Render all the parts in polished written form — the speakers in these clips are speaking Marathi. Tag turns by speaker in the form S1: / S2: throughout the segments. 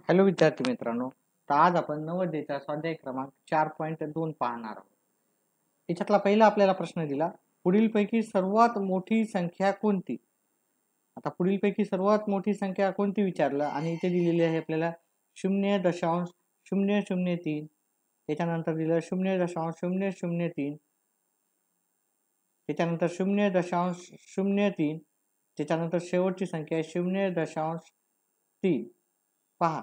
S1: हॅलो विद्यार्थी मित्रांनो, तर आज आपण नवोदयचा स्वाध्याय क्रमांक 4.2 पाहणार आहोत. याच्यातला पहिला आपल्याला प्रश्न दिला, पुढीलपैकी सर्वात मोठी संख्या कोणती? आता पुढीलपैकी सर्वात मोठी संख्या कोणती विचारलं आणि इथे दिलेली आहे आपल्याला 0.003, त्याच्यानंतर दिलं 0.003, त्याच्यानंतर 0.03, त्याच्यानंतर शेवटची संख्या आहे 0.3. पहा,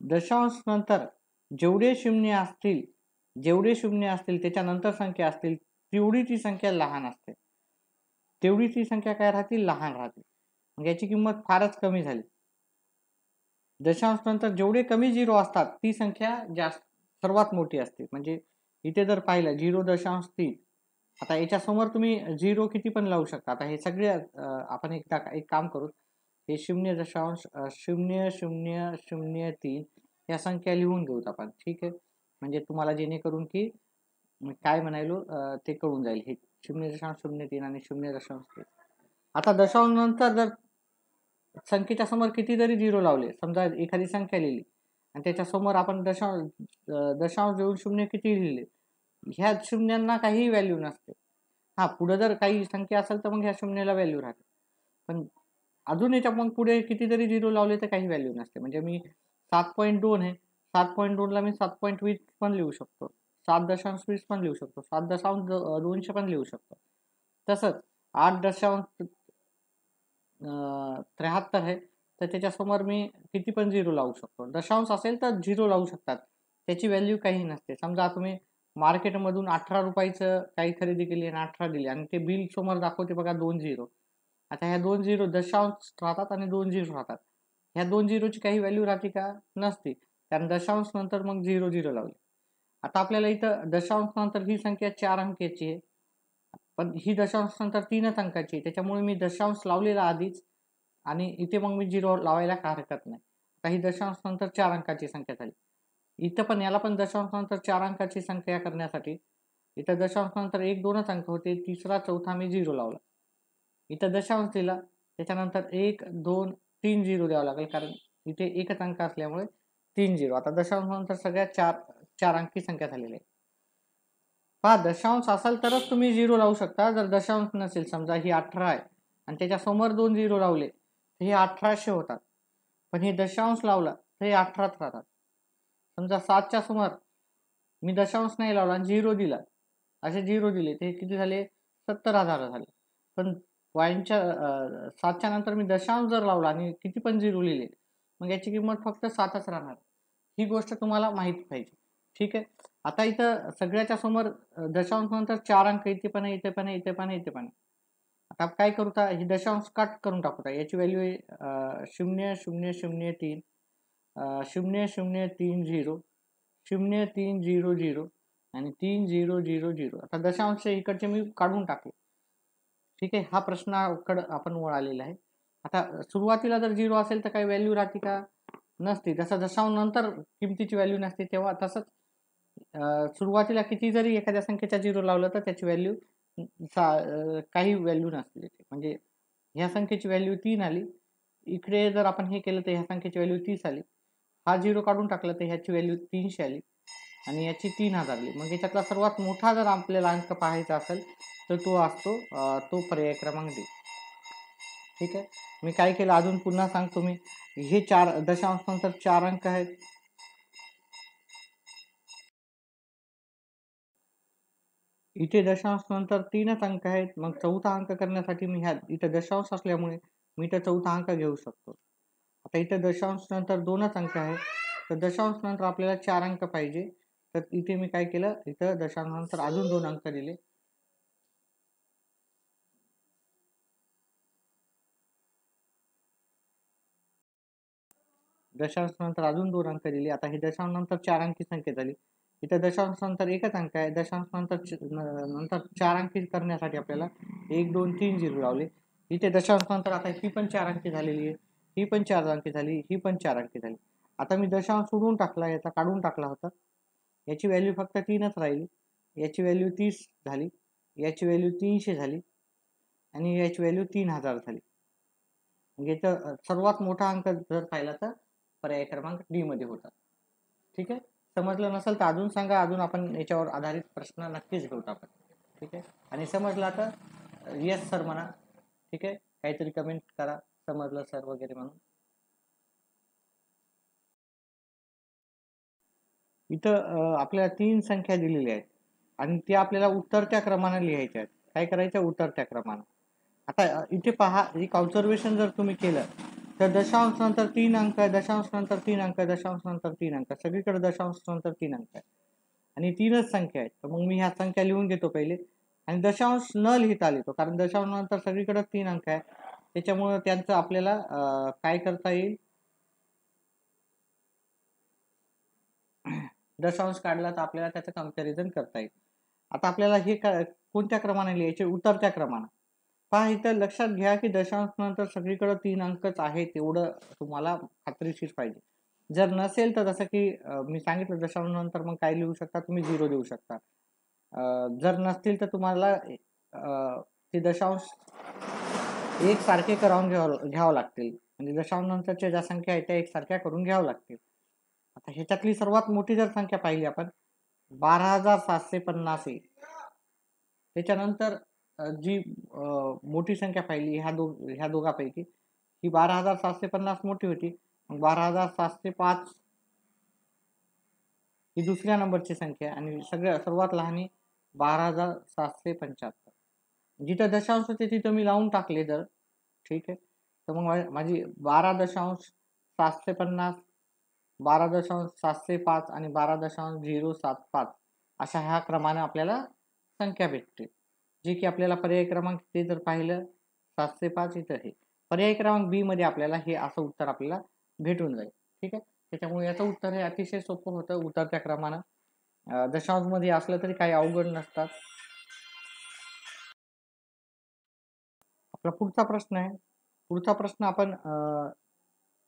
S1: दशांश नंतर जेवढे शून्य असतील त्याच्यानंतर संख्या असतील तेवढी ती संख्या लहान असते, तेवढी ती संख्या काय राहतील, लहान राहते. मग याची किंमत फारच कमी झाली. दशांश नंतर जेवढे कमी झिरो असतात ती संख्या जास्त सर्वात मोठी असते. म्हणजे इथे जर पाहिलं 0.3, आता याच्या समोर तुम्ही झिरो किती पण लावू शकता. आता हे सगळे आपण एक काम करू, हे 0.0003 या संख्या लिहून घेऊत आपण. ठीक आहे, म्हणजे तुम्हाला जेणेकरून की काय म्हणायलो ते कळून जाईल. हे 0.03 आणि 0.3. आता दशांश नंतर जर संख्येच्या समोर किती जरी झिरो लावले, समजा एखादी संख्या लिहिली आणि त्याच्या समोर आपण दशांश देऊन शून्य किती लिहिले, ह्या शून्यांना काही व्हॅल्यू नसते. हा, पुढे जर काही संख्या असेल तर मग ह्या शून्याला व्हॅल्यू राहते, पण अजून याच्या मग पुढे किती जरी झिरो लावले तर काही व्हॅल्यू नसते. म्हणजे मी 7.2 आहे, 7.2 ला मी 7.20 पण लिहू शकतो, 7.20 पण लिहू शकतो, 7.200 पण लिहू शकतो. तसंच 8.73 आहे, तर त्याच्यासमोर मी किती पण झिरो लावू शकतो. दशांश असेल तर झिरो लावू शकतात, त्याची व्हॅल्यू काही नसते. समजा तुम्ही मार्केटमधून 18 रुपयाचं काही खरेदी केली आणि 18 दिली आणि ते बिल समोर दाखवते बघा 2 झिरो. आता ह्या 2 झिरो दशांश राहतात आणि 2 झिरो राहतात. ह्या 2 झिरोची काही व्हॅल्यू राहते का? नसते, कारण दशांश नंतर मग 0 लावले. आता आपल्याला इथं दशांश नंतर ही संख्या 4 अंकाची आहे, पण ही दशांश नंतर 3च अंकाची आहे, त्याच्यामुळे मी दशांश लावलेला आधीच आणि इथे मग मी 0 लावायला हरकत नाही. आता ही दशांश नंतर 4 अंकाची संख्या झाली. इथं पण याला पण दशांश नंतर 4 अंकाची संख्या करण्यासाठी इथं दशांश नंतर 1-2च अंक होते, तिसरा चौथा मी 0 लावला. इथं दशांश दिला, त्याच्यानंतर 1-2-3 झिरो द्यावं लागेल, कारण इथे एकच अंक असल्यामुळे 3 झिरो. आता दशांश नंतर सगळ्या 4 अंकी संख्या झालेली आहे. पहा, दशांश असेल तरच तुम्ही 0 लावू शकता. जर दशांश नसेल, समजा ही 18 आहे आणि त्याच्या समोर 2 झिरो लावले तर हे 1800 होतात, पण हे दशांश लावला तर हे 18च राहतात. समजा 7च्या समोर मी दशांश नाही लावला आणि 0 दिला, असे 0 दिले ते किती झाले, 70,000 झाले. पण पॉईंटच्या 7च्या नंतर मी दशांश जर लावला आणि किती पण 0 लिहिले, मग याची किंमत फक्त 7च राहणार. ही गोष्ट तुम्हाला माहिती पाहिजे. ठीक आहे, आता इथं सगळ्याच्या समोर दशांश नंतर 4 अंक इथे पण आहे, इथे पण आहे, इथे पण आहे, इथे पण आहे. आता काय करू, ही दशांश कट करून टाकू. याची व्हॅल्यू आहे 0.003, 0.030, 0.300 आणि 3.000. आता दशांश इकडचे मी काढून टाकले. ठीक आहे, हा प्रश्नाकडे आपण वळालेला आहे. आता सुरुवातीला जर 0 असेल तर काही व्हॅल्यू राहते का? नसते. जसं दशांश नंतर किमतीची व्हॅल्यू नसते, तेव्हा तसंच सुरुवातीला किती जरी एखाद्या संख्येच्या 0 लावलं तर त्याची व्हॅल्यू काही व्हॅल्यू नसते. म्हणजे ह्या संख्येची व्हॅल्यू 3 आली, इकडे जर आपण हे केलं तर ह्या संख्येची व्हॅल्यू 30 आली. हा 0 काढून टाकला तर ह्याची व्हॅल्यू 300 आली आणि याची 3000 आली. मग याच्यातला सर्वात मोठा जर आपल्याला अंक पाहायचा असेल तर तो असतो तो पर्याय क्रमांक डी. ठीक आहे, मी काय केलं अजून पुन्हा सांगतो. मी हे 4 दशांश नंतर 4 अंक आहेत, इथे दशांश नंतर 3च अंक आहेत. मग चौथा अंक करण्यासाठी मी इथं दशांश असल्यामुळे मी इथं चौथा अंक घेऊ शकतो. आता इथं दशांश नंतर 2च अंक आहेत, तर दशांश नंतर आपल्याला 4 अंक पाहिजे. तर इथे मी काय केलं, इथं दशांश नंतर अजून 2 अंक दिले. दशांश नंतर अजून 2 अंक दिले. आता हे दशांश नंतर 4 अंकी संख्या झाली. इथं दशांश नंतर एकच अंक आहे. दशांश नंतर 4 अंकी करण्यासाठी आपल्याला 1-2-3 झिरो लावले. इथे दशांश नंतर आता ही पण 4 अंकी झालेली आहे, ही पण 4 अंकी झाली, ही पण 4 अंकी झाली. आता मी दशांश सोडून टाकला, याचा काढून टाकला होता. याची व्हॅल्यू फक्त 3च राहिली. याची व्हॅल्यू 30 झाली, याची व्हॅल्यू 300 झाली आणि याची व्हॅल्यू 3000 झाली. म्हणजे सर्वात मोठा अंक जर पाहिला तर पर्याय क्रमांक डी मध्ये होतात. ठीक आहे, समजलं नसेल तर अजून सांगा, अजून आपण याच्यावर आधारित प्रश्न नक्कीच घेऊत आपण. ठीक आहे, आणि समजलं तर येस सर म्हणा. ठीक आहे, काहीतरी कमेंट करा समजलं सर वगैरे म्हणून. इथं आपल्याला 3 संख्या दिलेल्या आहेत आणि ते आपल्याला उतरत्या क्रमाने लिहायच्या आहेत. काय करायचं, उतरत्या क्रमाने. आता इथे पहा, एक ऑब्झर्वेशन जर तुम्ही केलं तर दशांश नंतर 3 अंक, दशांश नंतर 3 अंक, दशांश नंतर 3 अंक, सगळीकडे दशांश नंतर 3 अंक आहे आणि 3च संख्या आहेत. तर मग मी ह्या संख्या लिहून घेतो पहिले आणि दशांश न लिहिता लिहितो, कारण दशांश नंतर सगळीकडे 3 अंक आहे. त्याच्यामुळे त्यांचं आपल्याला काय करता येईल, दशांश काढला तर आपल्याला त्याचं कंपॅरिझन करता येईल. आता आपल्याला हे कोणत्या क्रमाने लिहायचे, उतरत्या क्रमाने. पहा, इथं लक्षात घ्या की दशांश नंतर सगळीकडे 3 अंकच आहे, तेवढं तुम्हाला खात्रीशीर पाहिजे. जर नसेल तर जसं की मी सांगितलं दशांश नंतर मग काय लिहू शकता तुम्ही, 0 देऊ शकता. जर नसतील तर तुम्हाला ते दशांश एक सारखे करून घ्यावं लागतील, म्हणजे दशांश नंतरच्या ज्या संख्या आहेत त्या एकसारख्या करून घ्यावं लागतील. आता ह्याच्यातली सर्वात मोठी जर संख्या पाहिली आपण, 12,750 आहे. त्याच्यानंतर जी मोठी संख्या पाहिली ह्या दोघांपैकी, ही 12,750 मोठी होती. 12,705 ही दुसऱ्या नंबरची संख्या आणि सर्वात लहान 12,775. जिथं दशांश होते तिथं मी लावून टाकले जर, ठीक आहे, तर मग माझी 12,750, 12,705 आणि 12,075 अशा ह्या क्रमाने आपल्याला संख्या भेटते, जे की आपल्याला पर्याय क्रमांक ते जर पाहिलं 705 इथं आहे. पर्याय क्रमांक बी मध्ये आपल्याला हे असं उत्तर आपल्याला भेटून जाईल. ठीक आहे, त्याच्यामुळे याचं उत्तर हे अतिशय सोपं होतं, उतरत्या क्रमानं. दशांश मध्ये असलं तरी काही अवघड नसतात. आपला पुढचा प्रश्न आहे. पुढचा प्रश्न आपण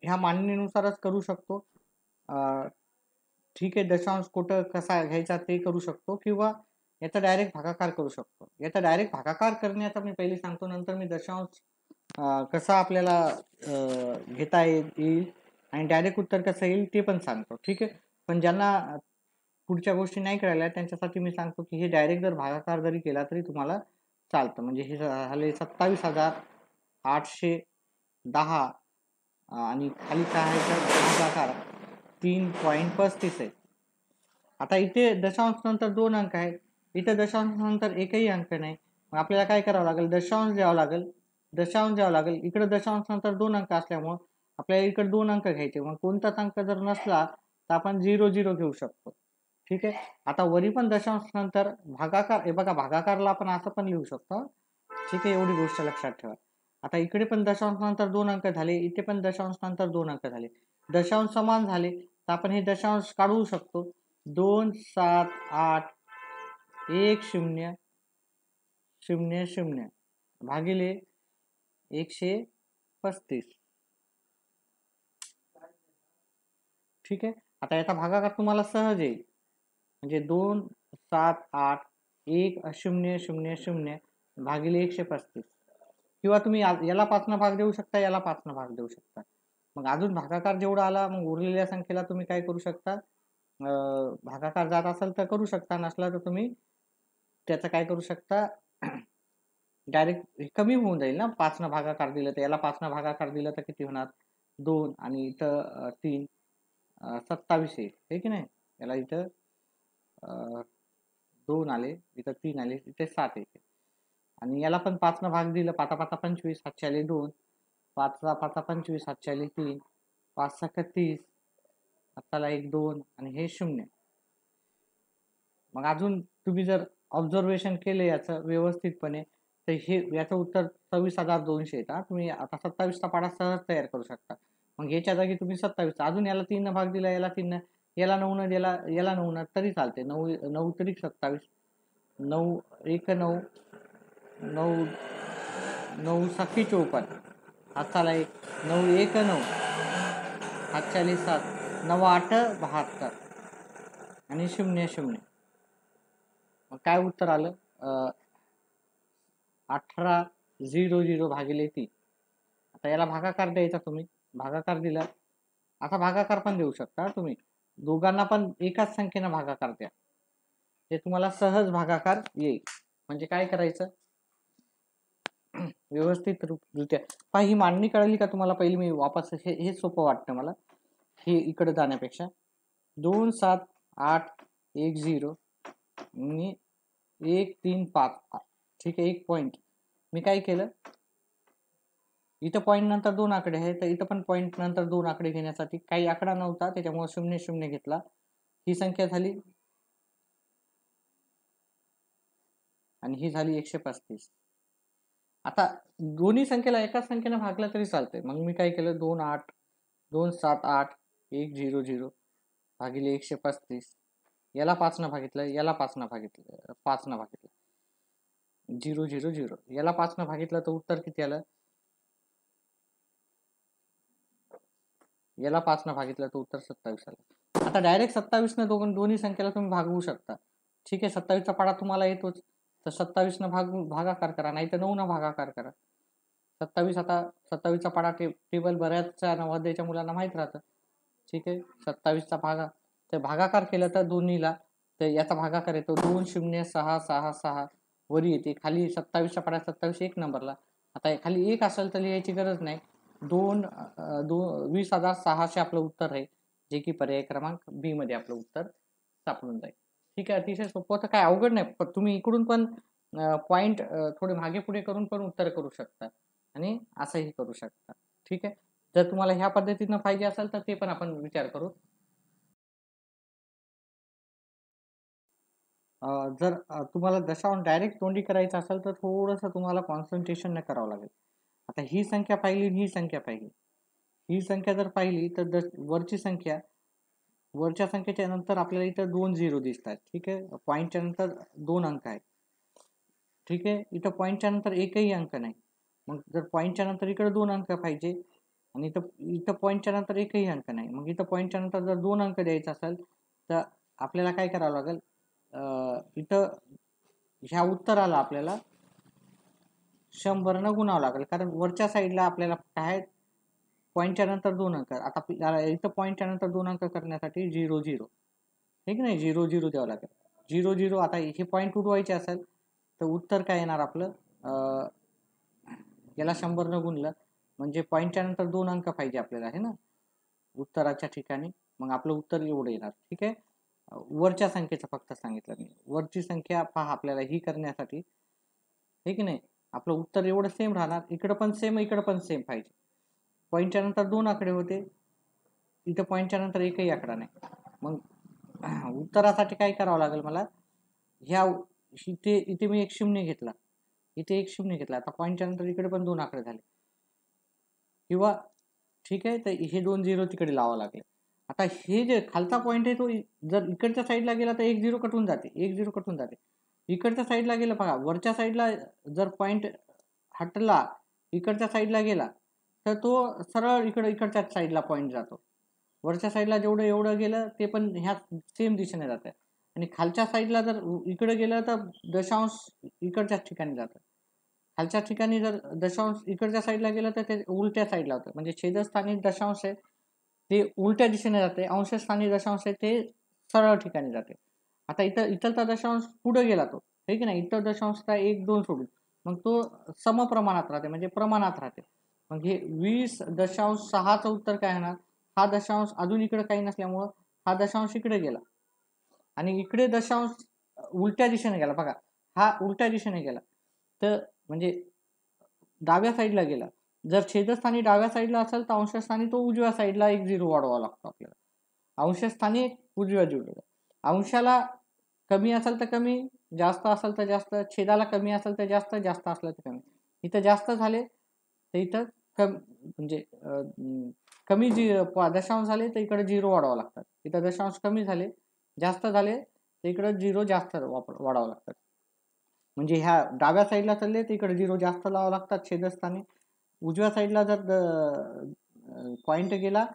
S1: ह्या मांडणीनुसारच करू शकतो. ठीक आहे, दशांश कुठं कसा घ्यायचा ते करू शकतो, किंवा याचा डायरेक्ट भागाकार करू शकतो. याचा डायरेक्ट भागाकार करण्याचा मी पहिले सांगतो, नंतर मी दशांश कसा आपल्याला घेता येईल आणि डायरेक्ट उत्तर कसं येईल ते पण सांगतो. ठीक आहे, पण ज्यांना पुढच्या गोष्टी नाही कळल्या त्यांच्यासाठी मी सांगतो की हे डायरेक्ट जर भागाकार जरी केला तरी तुम्हाला चालतं. म्हणजे हे झाले 27,810 आणि खाली काय आहे तर भागाकार 3.35 आहे. आता इथे दशांश नंतर 2 अंक आहेत, इथे दशांश नंतर एकही अंक नाही. मग आपल्याला काय करावं लागेल, दशांश द्यावं लागेल. इकडे दशांश नंतर 2 अंक असल्यामुळे आपल्याला इकडे 2 अंक घ्यायचे. मग कोणताच अंक जर नसला तर आपण 0 घेऊ शकतो. ठीक आहे, आता वरी पण दशांश नंतर भागाकार, हे बघा भागाकारला आपण असं पण लिहू शकतो. ठीक आहे, एवढी गोष्ट लक्षात ठेवा. आता इकडे पण दशांश नंतर 2 अंक झाले, इथे पण दशांश नंतर 2 अंक झाले. दशांश समान झाले तर आपण हे दशांश काढू शकतो. 2, 7, 8, 1, 0, 0, 0 भागिले 135. ठीक आहे, आता याचा भागाकार तुम्हाला सहज येईल, म्हणजे 2, 7, 8, 1, 0, 0, 0 भागिले 135. किंवा तुम्ही याला 5 भाग देऊ शकता, याला 5 भाग देऊ शकता. मग अजून भागाकार जेवढा आला, मग उरलेल्या संख्येला तुम्ही काय करू शकता, भागाकार जात असेल तर करू शकता, नसला तर तुम्ही त्याचं काय करू शकता, डायरेक्ट कमी होऊन जाईल ना. 5 भागाकार दिलं तर याला 5 भागाकार दिलं तर किती होणार, 2 आणि इथं 3, 27 आहे की नाही. याला इथं 2 आले, इथं 3 आले, इथे 7 येते. आणि याला पण 5 भाग दिलं, 5 5 25, 7 आले 2, 5 5 25, 7 आले 3, 5 6 30, आताला 1 2 आणि हे 0. मग अजून तुम्ही जर ऑब्झर्वेशन केले याचं व्यवस्थितपणे तर हे याचं उत्तर 26,200 येतं. तुम्ही आता 27चा पाढा सहज तयार करू शकता. मग याच्या जागी तुम्ही 27, अजून याला 3 भाग दिला, याला 3, याला 9 दिला, याला 9 तरी चालते. 9 9 तरी 27, 9 1 9, 9 9 7 54, हाताला 1 9 1 9, हातच्याली 7, 9 8 72 आणि 0 0. मग काय उत्तर आलं, 18,000 भागिले 3. आता याला भागाकार द्यायचा, तुम्ही भागाकार दिला आता भागाकार पण देऊ शकता तुम्ही, दोघांना पण एकाच संख्येनं भागाकार द्या, ते तुम्हाला सहज भागाकार येईल. म्हणजे काय करायचं, व्यवस्थित रित्या पहा, ही मांडणी कळली का तुम्हाला? पहिली मी वापस हे सोपं वाटतं मला, हे इकडे जाण्यापेक्षा 2 7 8 1 0 आणि 1 3 5, ठीक आहे. एक पॉइंट मी काय केलं, इथं पॉईंट नंतर 2 आकडे आहेत, तर इथं पण पॉईंट नंतर 2 आकडे घेण्यासाठी काही आकडा नव्हता, त्याच्यामुळे 0 0 घेतला. ही संख्या झाली आणि ही झाली 135. आता दोन्ही संख्येला एकाच संख्येने भागला तरी चालतंय. मग मी काय केलं, 2 8 2 7 8 1 0 0 भागिले 135, याला 5 न भागितलं, याला 5 न भागितलं, 5 न भागितलं, 0 0 0, याला 5 न भागितलं तर उत्तर किती आलं, याला 5 न भागितलं तर उत्तर 27 आलं. आता डायरेक्ट 27 न दोन्ही संख्येला तुम्ही भागवू शकता, ठीक आहे. 27 चा पाडा तुम्हाला येतोच, तर 27 न भागाकार करा, नाही तर 9 न भागाकार करा. 27, आता 27 चा पाडा टेबल बऱ्याच नवोदयच्या मुलांना माहित राहतं, ठीक आहे. 27 चा तर भागाकार केला तर दोन्हीला, तर याचा भागाकार येतो 2 0 6 6 6 वरी येते, खाली 27 च्या पाड्यात 27 एक नंबरला. आता खाली एक असेल तर लिहायची गरज नाही, 20,600 आपलं उत्तर आहे, जे की पर्याय क्रमांक बी मध्ये आपलं उत्तर सापडून जाईल. ठीक आहे, अतिशय सोपं होतं, काय अवघड नाही. पण तुम्ही इकडून पण पॉइंट थोडे मागे पुढे करून पण उत्तर करू शकता आणि असंही करू शकता, ठीक आहे. जर तुम्हाला ह्या पद्धतीनं पाहिजे असेल तर ते पण आपण विचार करू. जर तुम्हाला दशांश डायरेक्ट तोंडी करायचं असेल तर थोडंसं तुम्हाला कॉन्सन्ट्रेशन न करावं लागेल. आता ही संख्या पाहिली, ही संख्या पाहिली, ही संख्या जर पाहिली तर वरची संख्या, वरच्या संख्येच्या नंतर आपल्याला इथं 2 0 दिसतात, ठीक आहे. पॉईंटच्या नंतर 2 अंक आहेत, ठीक आहे. इथं पॉईंटच्या नंतर एकही अंक नाही, मग जर पॉईंटच्या नंतर इकडे 2 अंक पाहिजे आणि इथं इथं पॉईंटच्या नंतर एकही अंक नाही, मग इथं पॉईंटच्या नंतर जर 2 अंक द्यायचा असेल तर आपल्याला काय करावं लागेल, इथं ह्या उत्तराला आपल्याला 100 न गुणावं लागेल, कारण वरच्या साईडला आपल्याला काय पॉईंटच्या नंतर 2 अंक, आता इथं पॉईंटच्या नंतर 2 अंक करण्यासाठी 0 0, ठीक नाही, 0 0 द्यावं लागेल, 0 0. आता हे पॉईंट उडवायचे असेल तर उत्तर काय येणार आपलं, याला 100 न गुणलं म्हणजे पॉईंटच्या नंतर 2 अंक पाहिजे आपल्याला, आहे ना, उत्तराच्या ठिकाणी, मग आपलं उत्तर एवढं येणार, ठीक आहे. वरच्या संख्येचं फक्त सांगितलं मी, वरची संख्या पहा आपल्याला ही करण्यासाठी, हे की नाही, आपलं उत्तर एवढं सेम राहणार, इकडं पण सेम, इकडं पण सेम पाहिजे. पॉईंटच्या नंतर 2 आकडे होते, इथं पॉईंटच्या नंतर एकही आकडा नाही, मग उत्तरासाठी काय करावं लागेल मला, ह्या इथे मी 1 0 घेतला, इथे 1 0 घेतला, आता पॉईंटच्या नंतर इकडे पण 2 आकडे झाले, किंवा ठीक आहे, तर हे 2 0 तिकडे लावावं लागले. आता हे जे खालचा पॉईंट आहे तो जर इकडच्या साईडला गेला तर 1 0 कटून जाते, 1 0 कटून जाते. इकडच्या साईडला गेला बघा, वरच्या साईडला जर पॉईंट हटला, इकडच्या साईडला गेला तर तो सरळ इकडच्या साईडला पॉईंट जातो. वरच्या साईडला जेवढं एवढं गेलं ते पण ह्या सेम दिशेने जात आहे, आणि खालच्या साईडला जर इकडे गेलं तर दशांश इकडच्याच ठिकाणी जातं. खालच्या ठिकाणी जर दशांश इकडच्या साईडला गेलं तर ते उलट्या साईडला होतं, म्हणजे छेदस्थानी दशांश आहे ते उलट्या दिशेने जाते, अंशस्थानी दशांश आहे ते सरळ ठिकाणी जाते. आता इथलचा दशांश पुढे गेला तो, हे की नाही, इतर दशांशचा 1 2 सोडून मग तो समप्रमाणात राहते, म्हणजे प्रमाणात राहते. मग हे 20.6चं उत्तर काय होणार, हा दशांश अजून इकडे काही नसल्यामुळं हा दशांश इकडे गेला आणि इकडे दशांश उलट्या दिशेने गेला, बघा हा उलट्या दिशेने गेला, तर म्हणजे डाव्या साईडला गेला. जर छेदस्थानी डाव्या साईडला असेल तर अंशस्थानी तो उजव्या साईडला 1 0 वाढवावा लागतो आपल्याला, अंशस्थानी उजव्या जुळलेला, अंशाला कमी असेल तर कमी, जास्त असेल तर जास्त, छेदाला कमी असेल तर जास्त, जास्त असलं तर कमी. इथं जास्त झाले तर इथं म्हणजे कमी दशांश झाले तर इकडे 0 वाढवावं लागतात, इथं दशांश कमी झाले जास्त झाले तर इकडे 0 जास्त वाढवावं लागतात. म्हणजे ह्या डाव्या साईडला चालले तर इकडे 0 जास्त लावावं लागतात छेदस्थानी, उजव्या साईडला जर पॉईंट गेला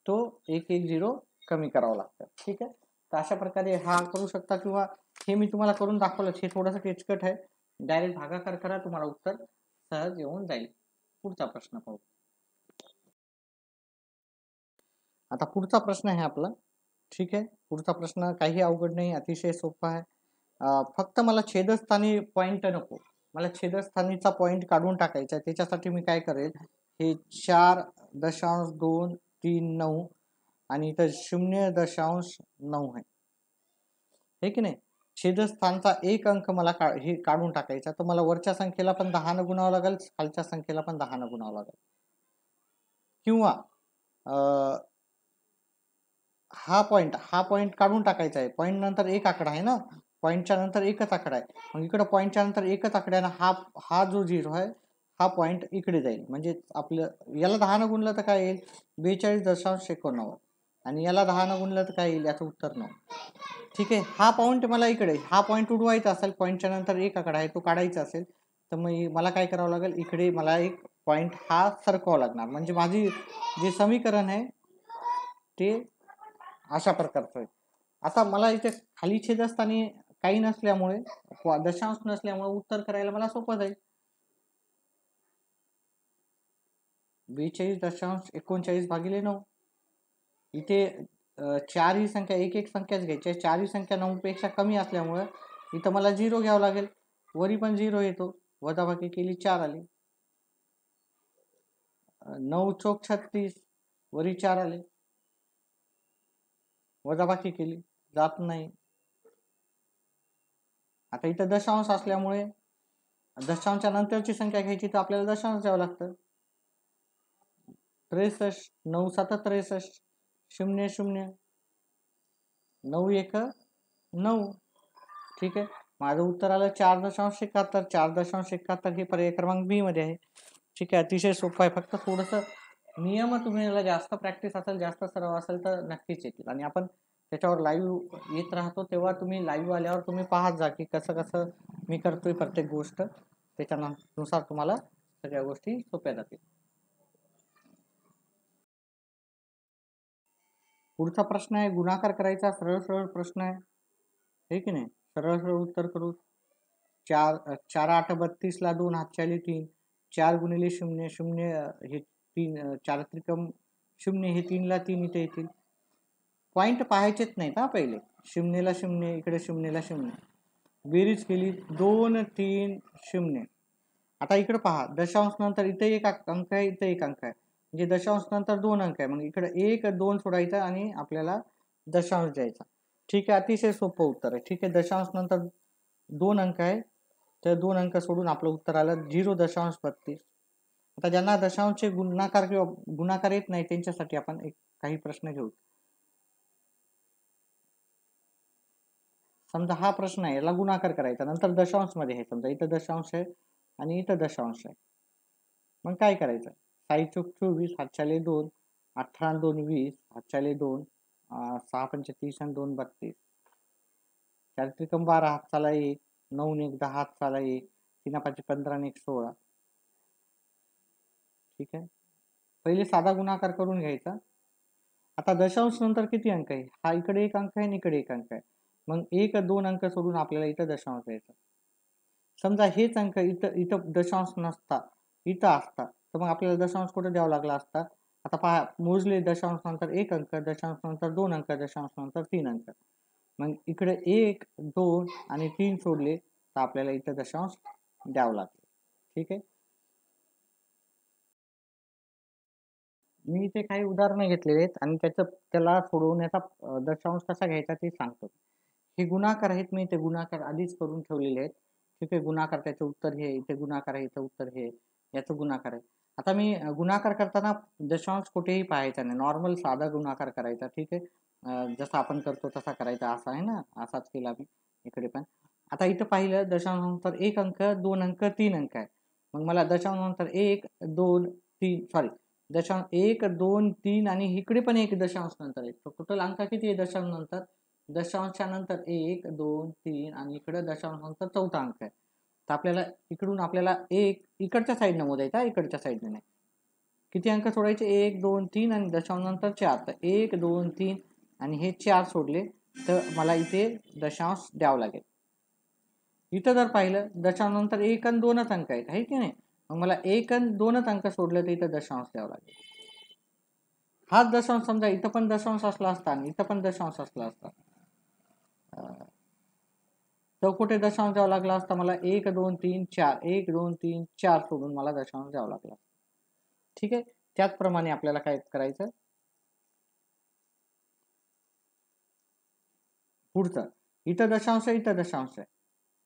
S1: तो 1 1 0 कमी करावं लागतं, ठीक आहे. तर अशा प्रकारे हा करू शकता, किंवा हे मी तुम्हाला करून दाखवलं, हे थोडंसं किचकट आहे, डायरेक्ट भागाकार करा, तुम्हाला उत्तर सहज येऊन जाईल. पुढचा प्रश्न पाहू. आता पुढचा प्रश्न आहे आपला. ठीक आहे, पुढचा प्रश्न काही अवघड नाही, अतिशय सोपा आहे. फक्त मला छेदस्थानी पॉइंट नको, मला छेदस्थानीचा पॉइंट काढून टाकायचा आहे. त्याच्यासाठी मी काय करेल, हे 4.239 आणि इथं 0.9 आहे, हे की नाही. छेदस्थानचा एक अंक मला हे काढून टाकायचा, तर मला वरच्या संख्येला पण 10 न गुणावं लागेल, खालच्या संख्येला पण 10 न गुणावं लागेल. किंवा हा पॉइंट काढून टाकायचा आहे. पॉइंट नंतर एक आकडा आहे ना, पॉइंटच्या नंतर एकच आकडा आहे. मग इकडे पॉइंटच्या नंतर एकच आकड्यानं हा जो 0 आहे हा पॉइंट इकडे जाईल. म्हणजे आपलं याला 10 न गुणलं तर काय येईल, 42.89 आणि याला 10 न गुणलं तर काय येईल, याचं उत्तर 9. ठीक आहे, हा पॉइंट मला इकडे, हा पॉइंट उडवायचा असेल, पॉइंटच्या नंतर एक आकडा आहे तो काढायचा असेल, तर मग मला काय करावं लागेल, इकडे मला एक पॉइंट हा सरकवावा लागणार. म्हणजे माझी जे समीकरण आहे ते अशा प्रकारचं आहे. आता मला इथे खाली छेदस्थानी काही नसल्यामुळे, दशांश नसल्यामुळे उत्तर करायला मला सोपं जाईल. 42.39 इथे 4 ही संख्या एक संख्याच घ्यायची आहे. 4 ही संख्या 9 पेक्षा कमी असल्यामुळे इथं मला 0 घ्यावं लागेल. वरी पण 0 येतो, वजाबाकी केली 4 आली. 9 चौक 36, वरी 4 आले, वजाबाकी केली, जात नाही. आता इथं दशांश असल्यामुळे दशांशच्या नंतरची संख्या घ्यायची, तर आपल्याला दशांश द्यावं लागतं. 63, 9 7 63, 0 0, 9 1 9. ठीक आहे, माझं उत्तर आलं 4.71. 4.71 हे पर्याय क्रमांक बी मध्ये आहे. ठीक आहे, अतिशय सोपं आहे. फक्त थोडंसं नियम तुम्हाला जास्त प्रॅक्टिस असेल, जास्त सराव असेल तर नक्कीच येतील. आणि आपण त्याच्यावर लाईव्ह येत राहतो, तेव्हा तुम्ही लाईव्ह आल्यावर तुम्ही पाहत जा की कसं कसं मी करतोय प्रत्येक गोष्ट, त्याच्यानुसार तुम्हाला सगळ्या गोष्टी सोप्या जातील. पुढचा प्रश्न आहे, गुणाकार करायचा, सरळ सरळ प्रश्न आहे, हे की नाही. सरळ सरळ उत्तर करू. 4 4 8 32 ला 2 हातच्याली 3, 4 गुणिले 0 0 हे 3, 4 त्रिकम 0 हे 3 ला 3 इथे येतील. पॉइंट पाहायचेच नाहीत हा पहिले, 0 ला 0, इकडे 0 ला 0, बेरीज केली 2 3 0. आता इकडे पहा, दशांश नंतर इथे एक अंक आहे, इथे एक अंक आहे, म्हणजे दशांश नंतर 2 अंक आहे. मग इकडे 1 2 सोडायचा आणि आपल्याला दशांश द्यायचा. ठीक आहे, अतिशय सोपं उत्तर आहे. ठीक आहे, दशांश नंतर 2 अंक आहे, तर 2 अंक सोडून आपलं उत्तर आलं 0.32. आता ज्यांना दशांशचे गुणाकार किंवा गुणाकार येत नाही त्यांच्यासाठी आपण काही प्रश्न घेऊ. समजा हा प्रश्न आहे, याला गुणाकार करायचा, नंतर दशांश मध्ये आहे. समजा इथं दशांश आहे आणि इथं दशांश आहे, मग काय करायचं, 6 चौक 24, हातच्याले 2, 18 2 20, हातच्याले 2, 6 पंच 30 आणि 2 32, 4 त्रिकम 12, हातचाला 1, 9 1 10, हातचाला 1, 3 5 15 आणि 1 16. ठीक आहे, पहिले साधा गुणाकार करून घ्यायचा. आता दशांश नंतर किती अंक आहे, हा इकडे एक अंक आहे आणि इकडे एक अंक आहे, मग 1 2 अंक सोडून आपल्याला इथं दशांश द्यायचा. समजा हेच अंक इथं इथं दशांश नसता, इथं असता, तर मग आपल्याला दशांश कुठे द्यावा लागला असता. आता पहा, मोजले, दशांश नंतर एक अंक, दशांश नंतर 2 अंक, दशांश नंतर 3 अंक, मग इकडे 1 2 आणि 3 सोडले तर आपल्याला इथं दशांश द्यावं लागेल. ठीक आहे, मी इथे काही उदाहरणं घेतलेली आहेत आणि त्याला सोडवण्याचा दशांश कसा घ्यायचा ते सांगतो. हे गुणाकार आहेत, मी इथे गुणाकार आधीच करून ठेवलेले आहेत. ठीक आहे, गुणाकार, त्याचं उत्तर हे, इथे गुणाकार आहे, इथं उत्तर हे, याचं गुणाकार आहे. आता मी गुणाकार करताना दशांश कुठेही पाहायचा नाही, नॉर्मल साधा गुणाकार करायचा. ठीक आहे, जसा आपण करतो तसा करायचा, असा आहे ना, असाच केला मी इकडे पण. आता इथं पाहिलं, दशांश नंतर एक अंक, 2 अंक, 3 अंक आहे, मग मला दशांश नंतर 1 2 3 सॉरी दशांश 1 2 3 आणि इकडे पण एक दशांश नंतर आहे, तर टोटल अंक किती आहे दशांश नंतर, दशांशच्या नंतर 1 2 3 आणि इकडे दशांश नंतर चौथा अंक आहे. तर आपल्याला इकडून आपल्याला एक इकडच्या साईडनं मोजायचा, इकडच्या साईडने नाही. किती अंक सोडायचे, 1 2 3 आणि दशांश नंतर 4, तर 1 2 3 आणि हे 4 सोडले तर मला इथे दशांश द्यावं लागेल. इथं जर पाहिलं, दशांश नंतर 1 आणि 2च अंक आहेत, आहे की नाही, मग मला 1 आणि 2च अंक सोडले तर इथं दशांश द्यावं लागेल. हाच दशांश समजा इथं पण दशांश असला असता आणि इथं पण दशांश असला असता, तर कुठे दशांश द्यावा लागला असता मला 1 2 3 4 1 2 3 4 सोडून मला दशांश द्यावा लागला. ठीक आहे, त्याचप्रमाणे आपल्याला काय करायचं, पुढचं इथं दशांश आहे, इथं दशांश आहे.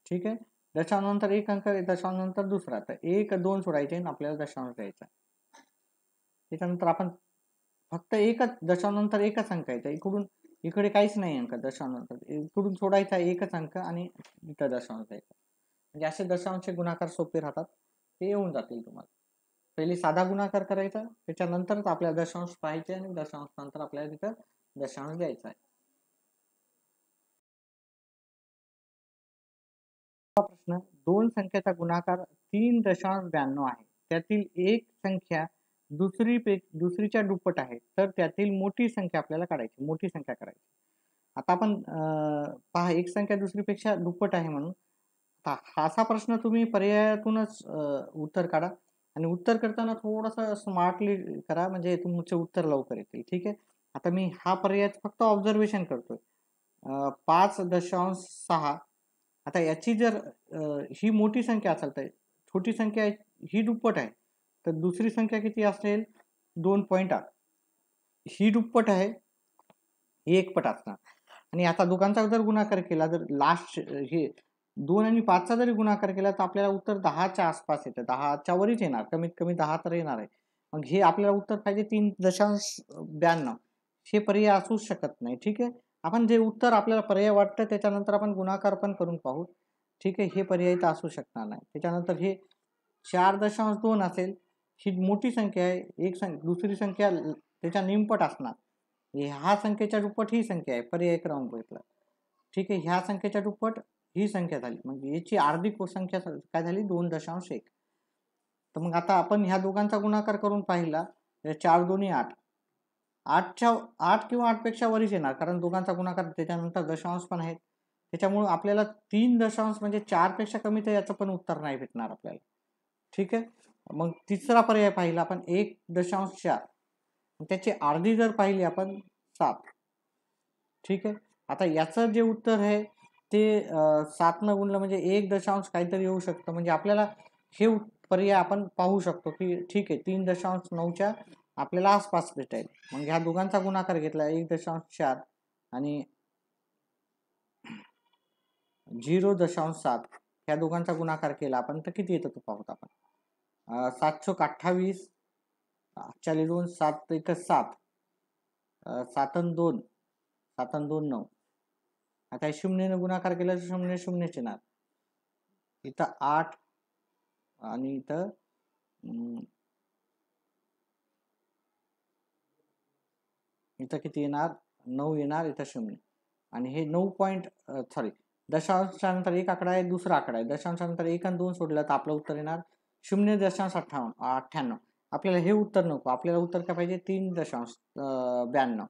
S1: ठीक आहे, दशांश नंतर एक अंक, दशांश नंतर दुसरा, तर 1 2 सोडायचे आणि आपल्याला दशांश द्यायचा. त्याच्यानंतर आपण फक्त एकच दशांश नंतर एकच अंक यायचा, इकडून इकडे काहीच नाही अंक, दशांश नंतर इकडून सोडायचा एकच अंक आणि इथं दशांश द्यायचा. म्हणजे असे दशांश गुणाकार सोपे राहतात, ते येऊन जातील तुम्हाला. पहिले साधा गुणाकार करायचा, त्याच्यानंतरच आपल्याला दशांश पाहायचे आणि दशांश नंतर आपल्याला तिथं दशांश द्यायचा आहे. प्रश्न, दोन संख्येचा गुणाकार 3.92 आहे, त्यातील एक संख्या दुसरीच्या दुप्पट आहे, तर त्यातील मोठी संख्या आपल्याला काढायची, मोठी संख्या करायची. आता आपण पहा, एक संख्या दुसरीपेक्षा दुप्पट आहे म्हणून असा प्रश्न तुम्ही पर्यायातूनच उत्तर काढा आणि उत्तर करताना थोडंसं स्मार्टली करा, म्हणजे तुमचे उत्तर लवकर येतील. ठीक आहे, आता मी हा पर्याय फक्त ऑब्झर्वेशन करतोय. 5.6, आता याची जर ही मोठी संख्या असेल तर छोटी संख्या ही दुप्पट आहे, तर दुसरी संख्या किती असेल, 2.8. ही दुप्पट आहे, ही एकपट असणार. आणि आता दोघांचा जर गुणाकार केला, जर लास्ट हे 2 आणि 5चा जरी गुणाकार केला, तर आपल्याला उत्तर 10च्या आसपास येतं, 10च्या वरच येणार, कमीत कमी 10 तर येणार आहे. मग हे आपल्याला उत्तर पाहिजे 3.92, हे पर्याय असूच शकत नाही. ठीक आहे, आपण जे उत्तर आपल्याला पर्याय वाटतं त्याच्यानंतर आपण गुणाकार पण करून पाहू. ठीक आहे, हे पर्याय तर असू शकणार नाही. त्याच्यानंतर हे 4.2 असेल, ही मोठी संख्या आहे, दुसरी संख्या त्याच्या निमपट असणार, ह्या संख्येच्या दुप्पट ही संख्या आहे, पर्याय क्रमांक बघितला. ठीक आहे, ह्या संख्येच्या दुप्पट ही संख्या झाली, म्हणजे याची अर्धी संख्या काय झाली, 2.1. तर मग आता आपण ह्या दोघांचा गुणाकार करून पाहिला, 4 2 8, 8 किंवा 8 पेक्षा वरच येणार, कारण दोघांचा गुणाकार त्याच्यानंतर दशांश पण आहेत, त्याच्यामुळे आपल्याला 3 दशांश म्हणजे 4 पेक्षा कमी तर याचं पण उत्तर नाही भेटणार आपल्याला. ठीक आहे, मग तिसरा पर्याय पाहिला आपण 1.4, त्याची अर्धी जर पाहिली आपण 7. ठीक आहे, आता याचं जे उत्तर आहे ते 7 न गुणलं म्हणजे 1 दशांश काहीतरी येऊ शकतं, म्हणजे आपल्याला हे पर्याय आपण पाहू शकतो की ठीक आहे 3.9च्या आपल्याला आसपास भेटेल. मग ह्या दोघांचा गुणाकार घेतला 1.4 आणि 0.7, ह्या दोघांचा गुणाकार केला आपण तर किती येतं तो पाहूत आपण. 728, 42, 7 1 7, 7 आणि 2, 7 आणि 2 9. आता 0 गुणाकार केला तर 0 0 येणार, इथं 8 आणि इथं किती येणार, 9 येणार, इथं 0. आणि हे 9 दशांशानंतर एक आकडा आहे, दुसरा आकडा आहे, दशांशानंतर 1 आणि 2 सोडलं तर आपलं उत्तर येणार 0.98. आपल्याला हे उत्तर नको, आपल्याला उत्तर काय पाहिजे, 3.92.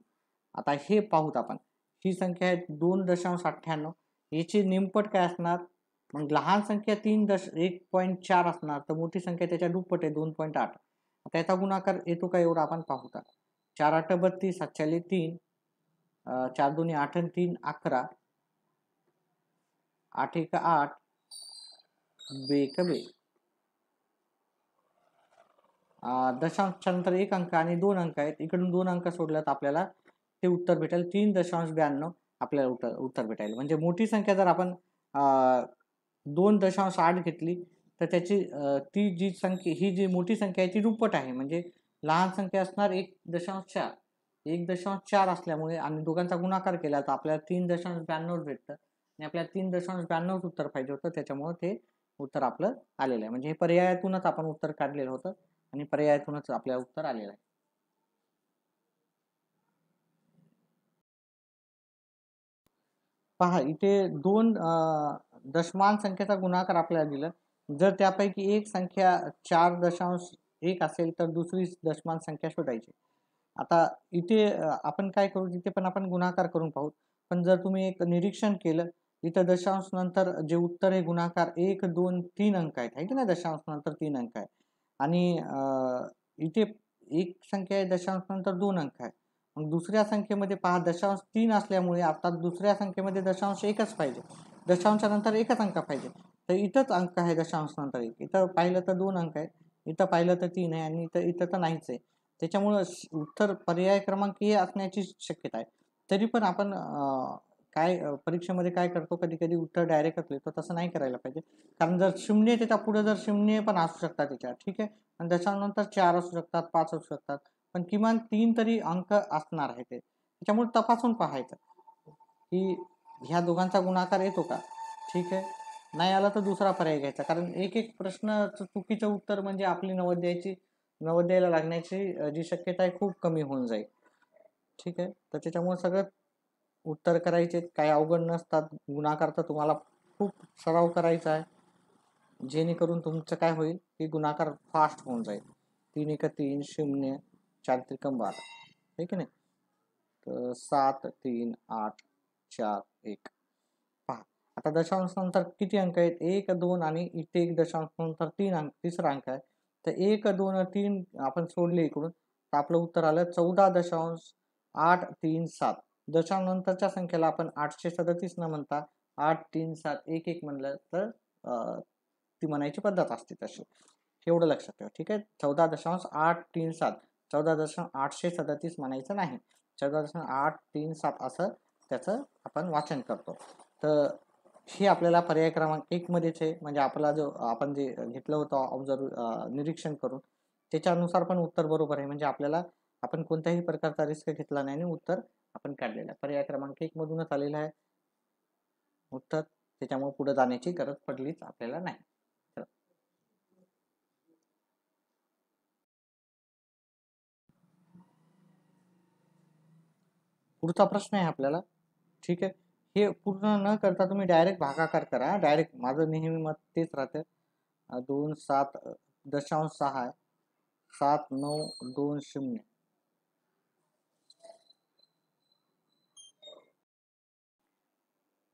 S1: आता हे पाहूत आपण, ही संख्या आहे 2.98, याची निमपट काय असणार, मग लहान संख्या 1.4 असणार, तर मोठी संख्या त्याच्या दुप्पट आहे 2.8. त्याचा गुणाकार येतो का एवढा आपण पाहूया. 4 8 32, 7 3, 4 2 8 आणि 3 11, 8 1 8, बे क बे. दशांशानंतर एक अंक आणि 2 अंक आहेत, इकडून 2 अंक सोडल्यात आपल्याला ते उत्तर भेटेल 3.92 आपल्याला उत्तर भेटेल. म्हणजे मोठी संख्या जर आपण 2.8 घेतली तर त्याची ती जी संख्या, ही जी मोठी संख्या आहे ती दुप्पट आहे, म्हणजे लहान संख्या असणार 1.4. 1.4 असल्यामुळे आणि दोघांचा गुणाकार केला तर आपल्याला 3.92 भेटतं आणि आपल्याला 3.92 उत्तर पाहिजे होतं, त्याच्यामुळे ते उत्तर आपलं आलेलं आहे. म्हणजे हे पर्यायातूनच आपण उत्तर काढलेलं होतं आणि पर्यायातूनच आपल्याला उत्तर आलेलं आहे. पहा, इथे 2 दशमान संख्येचा गुणाकार आपल्याला दिला, जर त्यापैकी एक संख्या 4.1 असेल तर दुसरी दशमान संख्या शोधायची. आता इथे आपण काय करू, तिथे पण आपण गुणाकार करून पाहू, पण जर तुम्ही एक निरीक्षण केलं, इथं दशांश नंतर जे उत्तर आहे गुणाकार 1 2 3 अंक आहेत, आहे की नाही, दशांश नंतर 3 अंक आहे आणि इथे एक संख्या आहे, दशांश नंतर 2 अंक आहे. मग दुसऱ्या संख्येमध्ये पहा दशांश 3 असल्यामुळे आता दुसऱ्या संख्येमध्ये दशांश एकच पाहिजे, दशांशानंतर एकच अंक पाहिजे. तर इथंच अंक आहे दशांश नंतर एक, इथं पाहिलं तर 2 अंक आहे, इथं पाहिलं तर 3 आहे आणि इथं तर नाहीच आहे. त्याच्यामुळं उत्तर पर्याय क्रमांक हे असण्याची शक्यता आहे. तरी पण आपण परीक्षेमध्ये काय करतो, कधी कधी उत्तर डायरेक्टच लिहितो. तसं नाही करायला पाहिजे. कारण जर शून्य त्याच्या पुढे जर शून्य पण असू शकतात त्याच्यात, ठीक आहे. आणि त्याच्यानंतर 4 असू शकतात, 5 असू शकतात, पण किमान 3 तरी अंक असणार आहे ते. त्याच्यामुळे तपासून पाहायचं की ह्या दोघांचा गुणाकार येतो का. ठीक आहे, नाही आला तर दुसरा पर्याय घ्यायचा. कारण एक एक प्रश्न चुकीचं उत्तर म्हणजे आपली नवोदयाला लागण्याची जी शक्यता आहे खूप कमी होऊन जाईल. ठीक आहे, तर त्याच्यामुळे सगळं उत्तर करायचे काही अवघड नसतात. गुणाकार तर तुम्हाला खूप सराव करायचा आहे, जेणेकरून तुमचं काय होईल की गुणाकार फास्ट होऊन जाईल. 3 एक 3, 0, 4 त्रिकम 12, आहे की नाही. तर 7 3 8 4 1. पहा आता दशांश नंतर किती अंक आहेत, 1 2 आणि इथे एक दशांश नंतर 3 अंक, तिसरा अंक आहे. तर 1 2 3 आपण सोडले इकडून, तर आपलं उत्तर आलं 14.837. दशांश नंतरच्या संख्येला आपण 837 न म्हणता 8 3 7 1 1 म्हणलं तर ती म्हणायची पद्धत असते तशी. एवढं लक्षात ठेवा. ठीक आहे, 14.837, 14.837 म्हणायचं नाही, 14.837 असं त्याचं आपण वाचन करतो. तर हे आपल्याला पर्याय क्रमांक 1 मध्येच आहे. म्हणजे आपला जो आपण जे घेतलं होतं निरीक्षण करून, त्याच्यानुसार पण उत्तर बरोबर आहे. म्हणजे आपण कोणत्याही प्रकारचा रिस्क घेतला नाही आणि उत्तर आपण काढलेलं आहे. पर्याय क्रमांक 1 मधूनच आलेलं आहे उत्तर. त्याच्यामुळे पुढे जाण्याची गरज पडलीच आपल्याला नाही. पुढचा प्रश्न आहे आपल्याला. ठीक आहे, हे पूर्ण न करता तुम्ही डायरेक्ट भागाकार करा. डायरेक्ट माझं नेहमी मत तेच राहतं. 2 7 दशांश 6 7 9 2 0.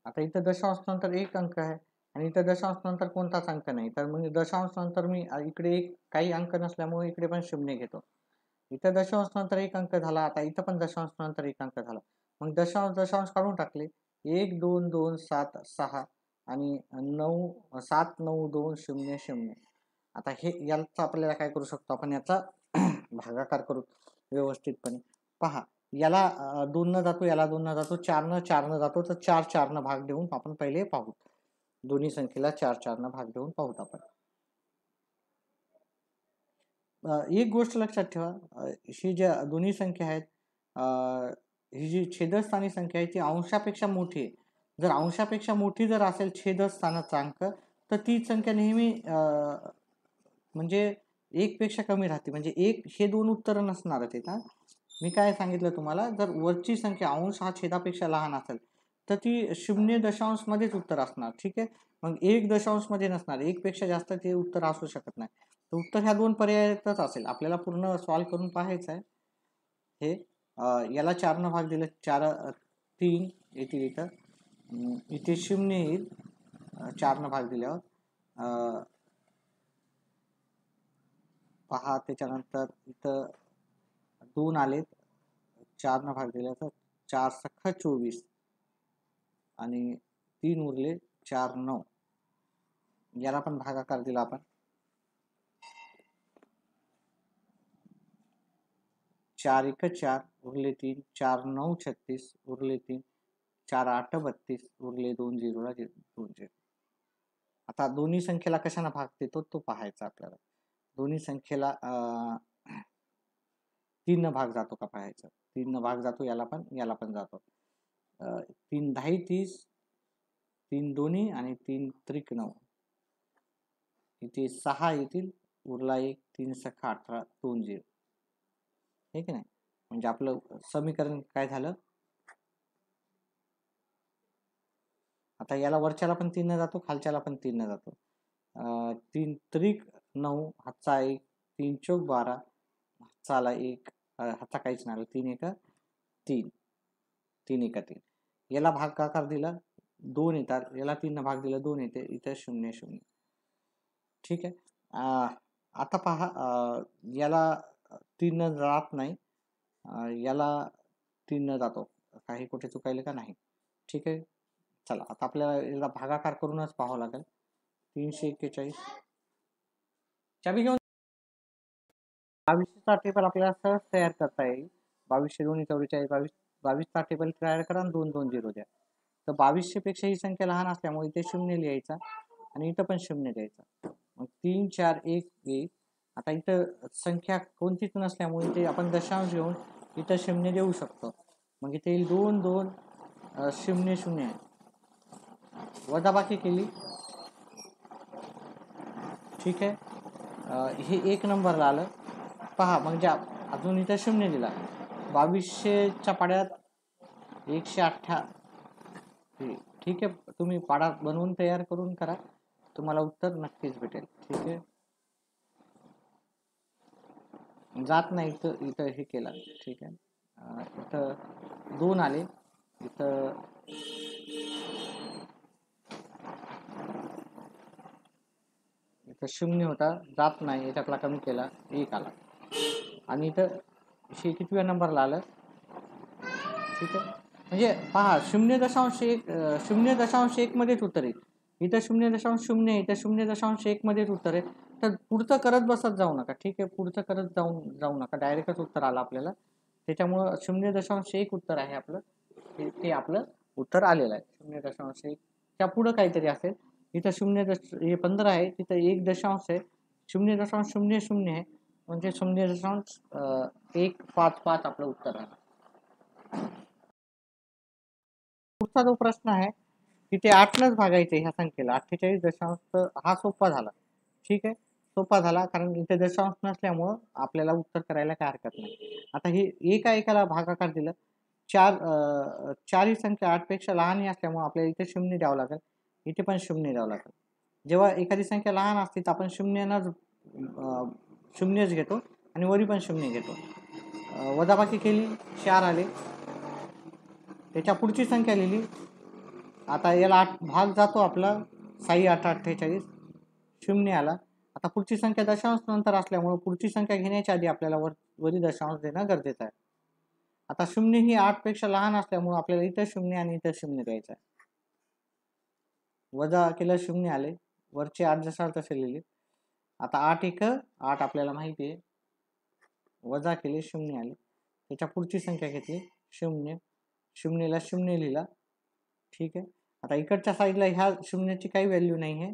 S1: आता इथं दशांश नंतर एक अंक आहे आणि इथं दशांश नंतर कोणताच अंक नाही. तर म्हणजे दशांश नंतर मी इकडे काही अंक नसल्यामुळे इकडे पण शून्य घेतो. इथं दशांश नंतर एक अंक झाला, आता इथं पण दशांश नंतर एक अंक झाला. मग दशांश दशांश काढून टाकले. 1 2 2 7 6 आणि 7 9 2 0 0. आता याचा आपल्याला काय करू शकतो आपण, याचा भागाकार करू व्यवस्थितपणे. पहा, याला 2 न जातो, याला 2 न जातो, 4 न जातो. तर 4 4 न भाग देऊन आपण पहिले पाहू. दोन्ही संख्येला 4 4 न भाग देऊन पाहूत आपण. एक गोष्ट लक्षात ठेवा, ही ज्या दोन्ही संख्या आहेत, ही जी छेदस्थानी संख्या आहे ती अंशापेक्षा मोठी आहे. जर अंशापेक्षा मोठी जर असेल छेदस्थानाचा अंक, तर ती संख्या नेहमी म्हणजे 1 पेक्षा कमी राहते. म्हणजे 1 हे 2 उत्तर नसणारच आहेत. मी काय सांगितलं तुम्हाला, जर वरची संख्या अंश हा छेदापेक्षा लहान असेल तर ती 0 मध्येच उत्तर असणार. ठीक आहे, मग 1 मध्ये नसणार. 1 पेक्षा जास्त ते उत्तर असू शकत नाही. तर उत्तर ह्या 2 पर्यायातच असेल. आपल्याला पूर्ण सॉल्व्ह करून पाहायचं आहे हे. याला 4 न भाग दिलं, 4 3 येतील इथं, इथे 0 येईल 4 न भाग दिल्यावर. पहा, त्याच्यानंतर इथं 2 आलेत, 4 न भाग दिला तर 4 सख्खा 24 आणि 3 उरले 4 9. याला पण भागाकार दिला आपण. 4 1 4 उरले 3, 4 9 36 उरले 3, 4 8 32 उरले 2 0 ला 2 0. आता दोन्ही संख्येला कशाने भाग देतो तो पाहायचा आपल्याला. दोन्ही संख्येला 3 न भाग जातो का पाहायचं. 3 न भाग जातो, याला पण जातो. 3 10 30, 3 दोन्ही आणि 3 त्रिक 9. इथे 6 येतील, उरला 1, 3 सखा 18 2 0. हे की नाही, म्हणजे आपलं समीकरण काय झालं. आता याला वरच्याला पण 3 न जातो, खालच्याला पण 3 न जातो. 3 त्रिक 9, हातचा 1, 3 चौक 12, हातचा आला 1, हातचा काहीच नाही, 3 1 3, 3 1 3. याला भागाकार दिला 2 येतात, याला 3 न भाग दिला 2 येते, इथे 0 0. ठीक आहे. आता पहा, याला 3 जात नाही, याला 3 जातो. काही कुठे चुकायले का नाही. ठीक आहे. चला आता आपल्याला याला भागाकार करूनच पाहावं लागेल. 341 चाबी घेऊन 22चा टेबल आपल्याला सहज तयार करता येईल. 22 2 44 22चा टेबल तयार करा आणि 2 2 0 द्या. तर 2200 पेक्षा ही संख्या लहान असल्यामुळे इथे 0 लिहायचा आणि इथं पण 0 द्यायचा. मग 3 4 1 1. आता इथं संख्या कोणतीच नसल्यामुळे इथे आपण दशांश घेऊन इथं 0 देऊ शकतो. मग इथे येईल 2 2 0 0. वजाबाकी केली. ठीक आहे. हे 1 नंबरला आलं. पहा म्हणजे अजून इथं 0 दिला. 2200च्या पाड्यात 108. ठीक आहे. तुम्ही पाडा बनवून तयार करून करा, तुम्हाला उत्तर नक्कीच भेटेल. ठीक आहे. जात नाही इथं इथं हे केलं. ठीक आहे. इथं 2 आले. इथं इथं 0 होता, जात नाही, याच्यातला कमी केला, 1 आला. आणि इथं हे कितव्या नंबरला आलं. ठीक आहे. म्हणजे पहा 0.1 0.1 मध्येच उत्तर आहे. इथं 0.0 इथं 0.1 मध्येच उत्तर आहे. तर पुढचं करत बसत जाऊ नका. ठीक आहे. पुढचं करत जाऊ नका. डायरेक्टच उत्तर आलं आपल्याला. त्याच्यामुळं 0.1 उत्तर आहे आपलं. ते आपलं उत्तर आलेलं आहे. 0.1 त्या पुढं काहीतरी असेल. इथं 0.15 आहे, तिथं 1 आहे, 0.00 आहे, म्हणजे 0.155 आपलं उत्तर आहे. पुढचा जो प्रश्न आहे तिथे 8नच भागायचे ह्या संख्येला. 48 हा सोपा झाला. ठीक आहे. सोपा झाला कारण इथे दशांश नसल्यामुळं आपल्याला उत्तर करायला काय हरकत नाही. आता हे एका भागाकार दिलं. 4 ही संख्या 8 पेक्षा लहान असल्यामुळे आपल्याला इथे 0 द्यावं लागेल. इथे पण 0 द्यावं लागेल. जेव्हा एखादी संख्या लहान असते तर आपण 0च घेतो आणि वरी पण 0 घेतो. वजाबाकी केली, 4 आले. त्याच्या पुढची संख्या लिहिली. आता याला भाग जातो आपला. 6 8 48, 0 आला. आता पुढची संख्या दशांश नंतर असल्यामुळे पुढची संख्या घेण्याच्या आधी आपल्याला वरी दशांश देणं गरजेचं आहे. आता 0 ही 8 पेक्षा लहान असल्यामुळे आपल्याला इथं 0 आणि इथं 0 द्यायचं आहे. वजा केलं 0 आले. वरचे 8 जशाल तसे लिहिले. आता 8 1 8 आपल्याला माहिती आहे. वजा केले 0 आले. त्याच्या पुढची संख्या घेतली 0. 0ला 0 लिहिला. ठीक आहे. आता इकडच्या साईडला ह्या 0ची काही व्हॅल्यू नाही आहे.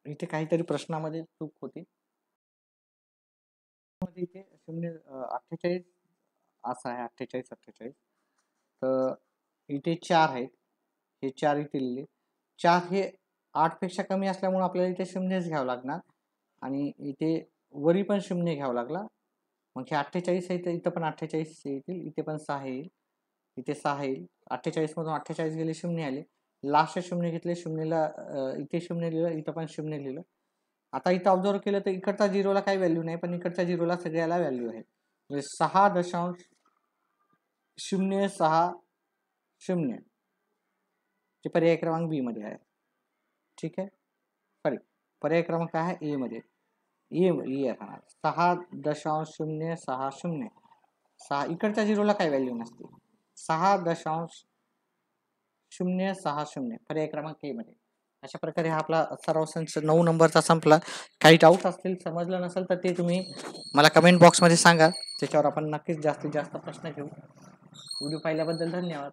S1: इथे काहीतरी प्रश्नामध्ये चूक होती. इथे 0 48 असा आहे. 48 48. तर इथे 4 आहेत. हे 4 इथे लिहिले. 4 हे 8 पेक्षा कमी असल्यामुळे आपल्याला इथे 0च घ्यावं लागणार आणि इथे वरी पण 0 घ्यावं लागला. मग हे 48 आहे, इथं पण 48 येतील. इथे पण 6 येईल. इथे 6 येईल. 48 मधून 48 गेले, 0 आले. लास्टचे 0 घेतले. 0ला इथे 0 लिहिलं, इथं पण 0 लिहिलं. आता इथं ऑब्झर्व केलं तर इकडचा 0ला काही व्हॅल्यू नाही, पण इकडच्या 0ला सगळ्याला व्हॅल्यू आहे. म्हणजे 6.060 जे पर्याय क्रमांक बी मध्ये आहे. ठीक आहे. सॉरी, पर्याय क्रमांक आहे ए मध्ये. ए 6.060. 6 इकडच्या 0ला काही व्हॅल्यू नसते. 6.060 पर्याय क्रमांक ए मध्ये. अशा प्रकारे हा आपला सराव संच 9 नंबरचा संपला. काही डाऊट असतील, समजलं नसेल तर ते तुम्ही मला कमेंट बॉक्समध्ये सांगा. त्याच्यावर आपण नक्कीच जास्तीत जास्त प्रश्न घेऊ. व्हिडिओ पाहिल्याबद्दल धन्यवाद.